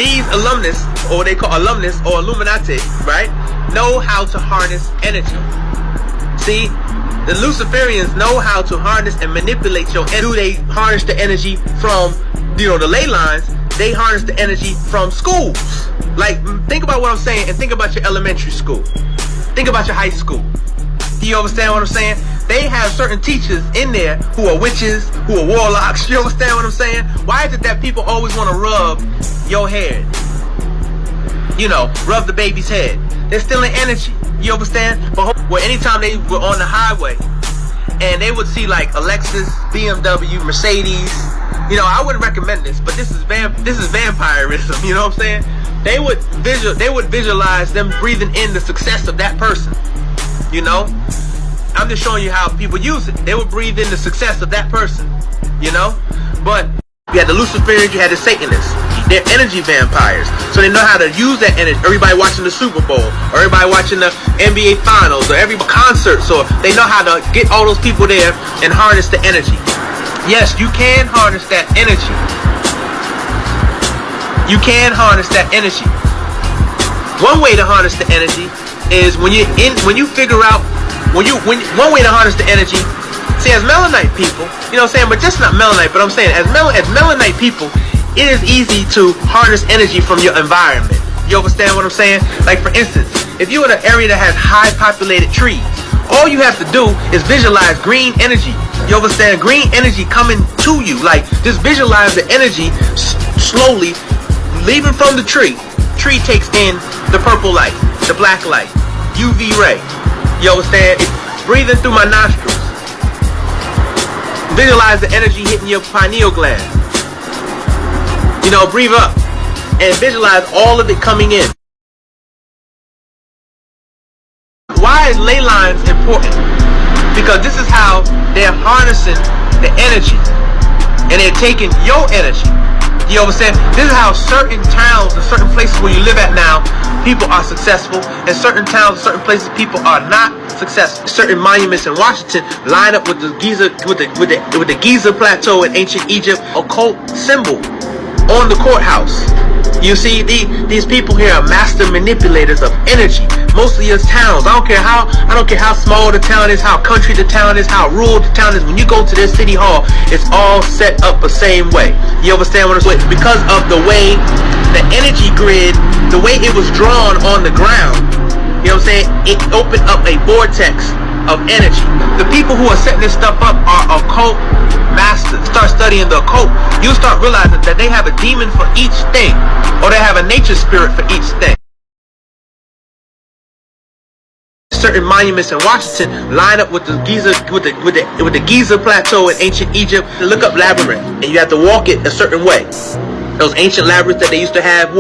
these alumnus, or they call alumnus or Illuminati, right, know how to harness energy. See, the Luciferians know how to harness and manipulate your energy. Do they harness the energy from, the Leylines? They harness the energy from schools. Like, think about what I'm saying, and think about your elementary school. Think about your high school. Do you understand what I'm saying? They have certain teachers in there who are witches, who are warlocks. You understand what I'm saying? Why is it that people always want to rub your head? Rub the baby's head. They're stealing energy. You understand? But anytime they were on the highway and they would see like a Lexus, BMW, Mercedes, I wouldn't recommend this, but this is vampirism. You know what I'm saying? They would visualize them breathing in the success of that person. I'm just showing you how people use it. They would breathe in the success of that person. But you had the Luciferians, you had the Satanists. They're energy vampires, so they know how to use that energy. Everybody watching the Super Bowl, or everybody watching the NBA Finals, or every concert, so they know how to get all those people there and harness the energy. Yes, you can harness that energy. You can harness that energy. One way to harness the energy is one way to harness the energy. See, as melanite people, but just not melanite, but I'm saying as melanite people, it is easy to harness energy from your environment. You understand what I'm saying? Like, for instance, if you're in an area that has high populated trees, all you have to do is visualize green energy. You understand? Green energy coming to you. Like, just visualize the energy slowly leaving from the tree. Tree takes in the purple light, the black light, UV ray. You understand? It's breathing through my nostrils. Visualize the energy hitting your pineal gland. Breathe up and visualize all of it coming in. Why is Leylines important? Because this is how they're harnessing the energy, and they're taking your energy. You understand? This is how certain towns and certain places where you live at now, people are successful, and certain towns and certain places people are not successful. Certain monuments in Washington line up with the Giza Giza plateau in ancient Egypt, occult symbol on the courthouse. You see, these people here are master manipulators of energy. Mostly it's towns. I don't care how small the town is, how country the town is, how rural the town is. When you go to their city hall, it's all set up the same way. You understand what I'm saying? Because of the way the energy grid, the way it was drawn on the ground, you know what I'm saying? It opened up a vortex of energy. The people who are setting this stuff up are occult masters. Start studying the occult, you'll start realizing that they have a demon for each thing, or they have a nature spirit for each thing. Certain monuments in Washington line up with the Giza with the Giza plateau in ancient Egypt. Look up Labyrinth, and you have to walk it a certain way. Those ancient labyrinths that they used to have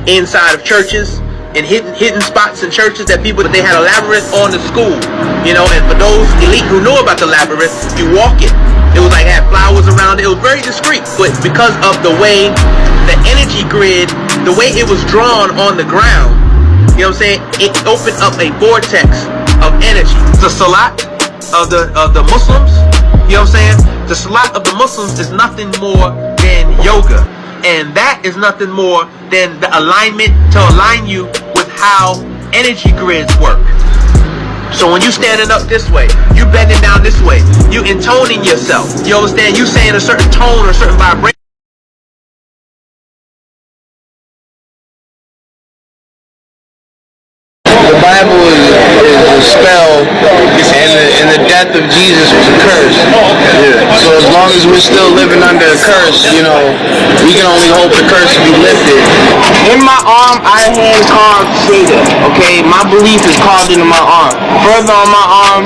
inside of churches, and hidden spots in churches that they had a labyrinth on the school, and for those elite who knew about the labyrinth, you walk it. It was like, had flowers around it. It was very discreet, but because of the way the energy grid, the way it was drawn on the ground, you know what I'm saying, it opened up a vortex of energy. The salat of the Muslims, you know what I'm saying, the salat of the Muslims is nothing more than yoga. And that is nothing more than the alignment to align you with how energy grids work. So when you standing up this way, you bending down this way, you intoning yourself. You understand? You saying a certain tone or a certain vibration. The Bible is a spell, and the death of Jesus was a curse. So as long as we're still living under a curse, we can only hope the curse will be lifted. In my arm, I hand carved Satan. Okay, my belief is carved into my arm. Further on my arm,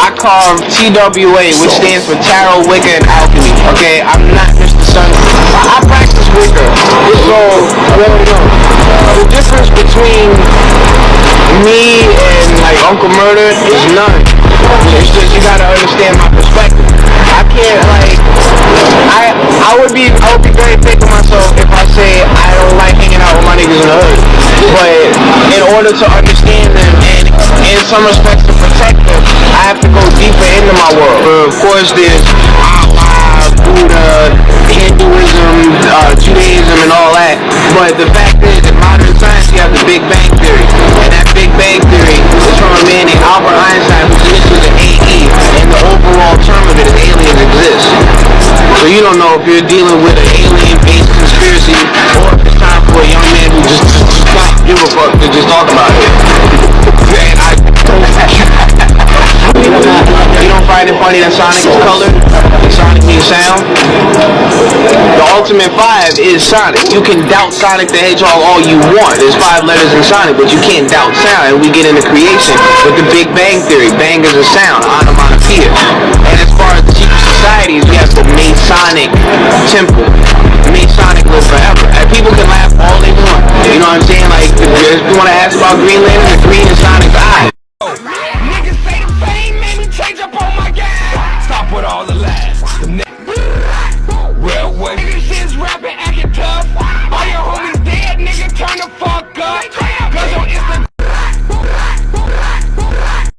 I carved TWA, which stands for Tarot, Wicca, and Alchemy. Okay, I'm not Mr. Sun. I practice Wicca. So the difference between me and like Uncle Murder is none. It's just you gotta understand my perspective. I can't I would be very fake of myself if I say I don't like hanging out with my niggas in the hood. But in order to understand them and in some respects to protect them, I have to go deeper into my world. Of course there's Allah, Buddha, Hinduism, Judaism and all that. But the fact is, in modern science, you have the Big Bang Theory. And that Big Bang Theory is from a man named Albert Einstein, who initials the AE. And the overall term of it is aliens exist. So you don't know if you're dealing with an alien-based conspiracy, or if it's time for a young man who just don't give a fuck to just talk about it. You don't find it funny that Sonic is colored? Sonic means sound? The ultimate 5 is Sonic. You can doubt Sonic the Hedgehog all you want. There's 5 letters in Sonic, but you can't doubt sound. And we get into creation with the Big Bang Theory. Bang is a sound, onomatopoeia. And as far as the secret societies, we have the Masonic Temple. Masonic live forever. And people can laugh all they want. You know what I'm saying? Like, if you want to ask about Green Lantern, the green is Sonic's eye. Niggas say the fame made me change up on my game. Stop with all the lies. Well, what? Niggas shit's rapping, acting tough. All your homies dead, nigga, turn the fuck up. Cause on Instagram.